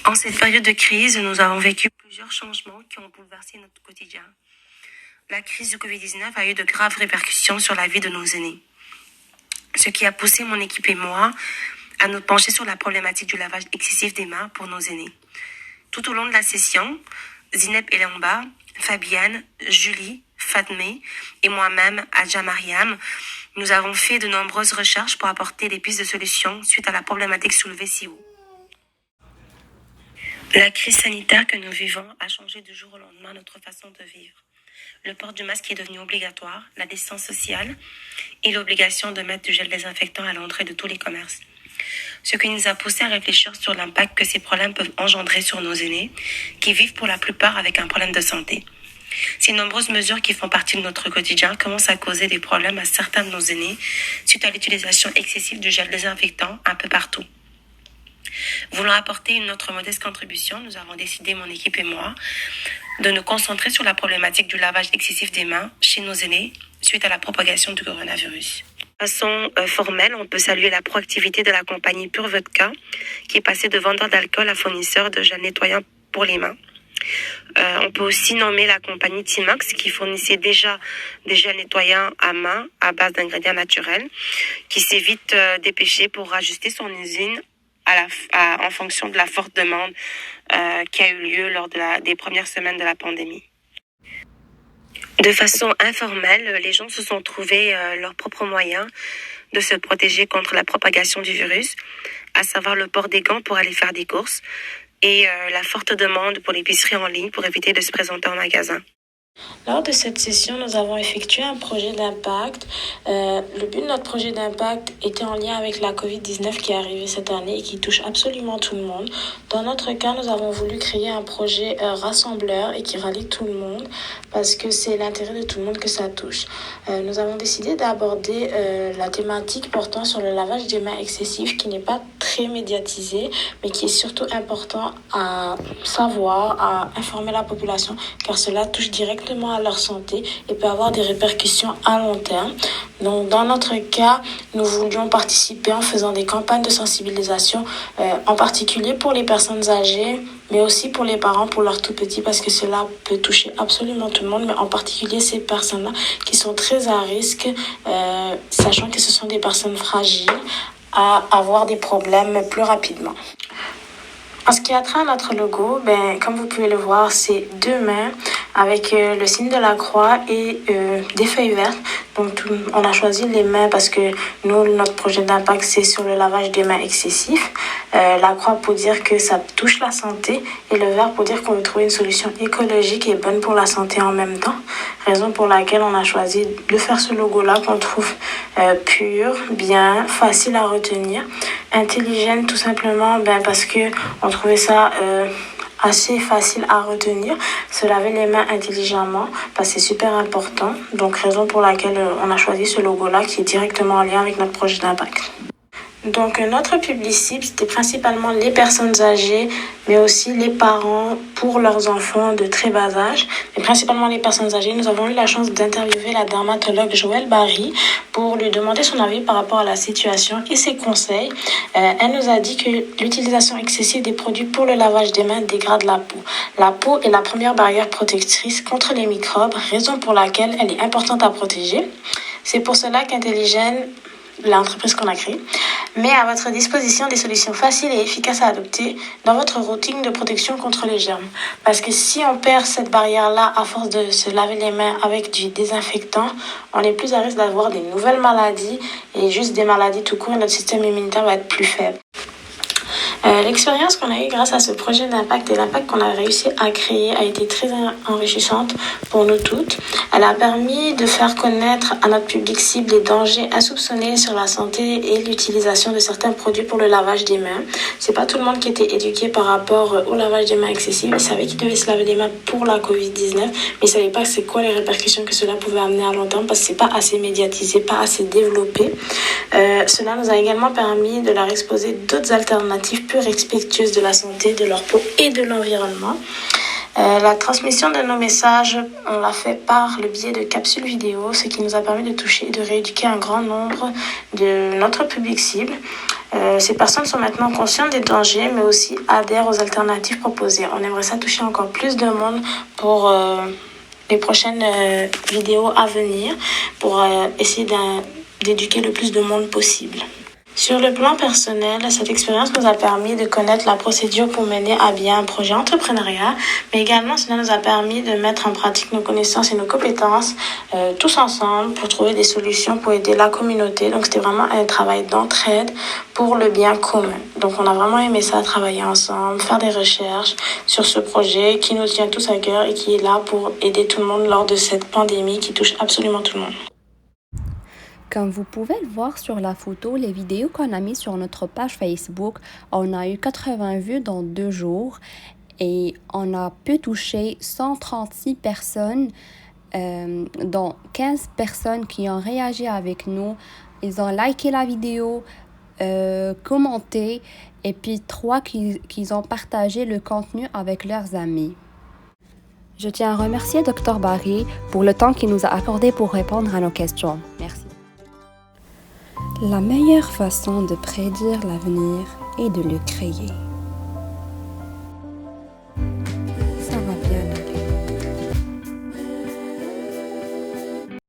En cette période de crise, nous avons vécu plusieurs changements qui ont bouleversé notre quotidien. La crise du Covid-19 a eu de graves répercussions sur la vie de nos aînés, ce qui a poussé mon équipe et moi à nous pencher sur la problématique du lavage excessif des mains pour nos aînés. Tout au long de la session, Zineb Elamba, Fabienne, Julie, Fatmé et moi-même, Adja Mariam, nous avons fait de nombreuses recherches pour apporter des pistes de solutions suite à la problématique soulevée si haut. La crise sanitaire que nous vivons a changé du jour au lendemain notre façon de vivre. Le port du masque est devenu obligatoire, la distance sociale et l'obligation de mettre du gel désinfectant à l'entrée de tous les commerces. Ce qui nous a poussé à réfléchir sur l'impact que ces problèmes peuvent engendrer sur nos aînés, qui vivent pour la plupart avec un problème de santé. Ces nombreuses mesures qui font partie de notre quotidien commencent à causer des problèmes à certains de nos aînés suite à l'utilisation excessive du gel désinfectant un peu partout. Voulant apporter une autre modeste contribution, nous avons décidé, mon équipe et moi, de nous concentrer sur la problématique du lavage excessif des mains chez nos aînés suite à la propagation du coronavirus. De façon formelle, on peut saluer la proactivité de la compagnie Pure Vodka qui est passée de vendeur d'alcool à fournisseur de gel nettoyant pour les mains. On peut aussi nommer la compagnie Timox qui fournissait déjà des gels nettoyants à main à base d'ingrédients naturels, qui s'est vite dépêché pour ajuster son usine en fonction de la forte demande qui a eu lieu lors des premières semaines de la pandémie. De façon informelle, les gens se sont trouvés leurs propres moyens de se protéger contre la propagation du virus, à savoir le port des gants pour aller faire des courses et la forte demande pour l'épicerie en ligne pour éviter de se présenter en magasin. Lors de cette session, nous avons effectué un projet d'impact. Le but de notre projet d'impact était en lien avec la COVID-19 qui est arrivée cette année et qui touche absolument tout le monde. Dans notre cas, nous avons voulu créer un projet rassembleur et qui rallie tout le monde parce que c'est l'intérêt de tout le monde que ça touche. Nous avons décidé d'aborder la thématique portant sur le lavage des mains excessif qui n'est pas très médiatisé mais qui est surtout important à savoir, à informer la population car cela touche directement à leur santé et peut avoir des répercussions à long terme. Donc, dans notre cas, nous voulions participer en faisant des campagnes de sensibilisation, en particulier pour les personnes âgées, mais aussi pour les parents, pour leurs tout petits, parce que cela peut toucher absolument tout le monde, mais en particulier ces personnes-là qui sont très à risque, sachant que ce sont des personnes fragiles, à avoir des problèmes plus rapidement. En ce qui a trait à notre logo, comme vous pouvez le voir, c'est deux mains avec le signe de la croix et des feuilles vertes. Donc, on a choisi les mains parce que nous, notre projet d'impact, c'est sur le lavage des mains excessif. La croix pour dire que ça touche la santé et le vert pour dire qu'on veut trouver une solution écologique et bonne pour la santé en même temps. Raison pour laquelle on a choisi de faire ce logo-là qu'on trouve pur, bien, facile à retenir, intelligent tout simplement parce que on trouvait ça assez facile à retenir, se laver les mains intelligemment, c'est super important. Donc, raison pour laquelle on a choisi ce logo-là qui est directement en lien avec notre projet d'impact. Donc, notre public cible, c'était principalement les personnes âgées, mais aussi les parents pour leurs enfants de très bas âge. Mais principalement les personnes âgées. Nous avons eu la chance d'interviewer la dermatologue Joëlle Barry pour lui demander son avis par rapport à la situation et ses conseils. Elle nous a dit que l'utilisation excessive des produits pour le lavage des mains dégrade la peau. La peau est la première barrière protectrice contre les microbes, raison pour laquelle elle est importante à protéger. C'est pour cela qu'Intelligène, l'entreprise qu'on a créée, met à votre disposition des solutions faciles et efficaces à adopter dans votre routine de protection contre les germes. Parce que si on perd cette barrière-là à force de se laver les mains avec du désinfectant, on est plus à risque d'avoir des nouvelles maladies et juste des maladies tout court et notre système immunitaire va être plus faible. L'expérience qu'on a eue grâce à ce projet d'impact et l'impact qu'on a réussi à créer a été très enrichissante pour nous toutes. Elle a permis de faire connaître à notre public cible les dangers insoupçonnés sur la santé et l'utilisation de certains produits pour le lavage des mains. C'est pas tout le monde qui était éduqué par rapport au lavage des mains excessif. Ils savaient qu'ils devaient se laver les mains pour la COVID-19, mais ils savaient pas c'est quoi les répercussions que cela pouvait amener à long terme parce que c'est pas assez médiatisé, pas assez développé. Cela nous a également permis de leur exposer d'autres alternatives plus respectueuses de la santé, de leur peau et de l'environnement. La transmission de nos messages, on l'a fait par le biais de capsules vidéo, ce qui nous a permis de toucher et de rééduquer un grand nombre de notre public cible. Ces personnes sont maintenant conscientes des dangers, mais aussi adhèrent aux alternatives proposées. On aimerait ça toucher encore plus de monde pour les prochaines vidéos à venir, pour essayer d'éduquer le plus de monde possible. Sur le plan personnel, cette expérience nous a permis de connaître la procédure pour mener à bien un projet entrepreneurial, mais également cela nous a permis de mettre en pratique nos connaissances et nos compétences tous ensemble pour trouver des solutions pour aider la communauté. Donc c'était vraiment un travail d'entraide pour le bien commun. Donc on a vraiment aimé ça, travailler ensemble, faire des recherches sur ce projet qui nous tient tous à cœur et qui est là pour aider tout le monde lors de cette pandémie qui touche absolument tout le monde. Comme vous pouvez le voir sur la photo, les vidéos qu'on a mises sur notre page Facebook, on a eu 80 vues dans 2 jours et on a pu toucher 136 personnes, dont 15 personnes qui ont réagi avec nous. Ils ont liké la vidéo, commenté et puis 3 qui ont partagé le contenu avec leurs amis. Je tiens à remercier Dr Barry pour le temps qu'il nous a accordé pour répondre à nos questions. Merci. La meilleure façon de prédire l'avenir est de le créer.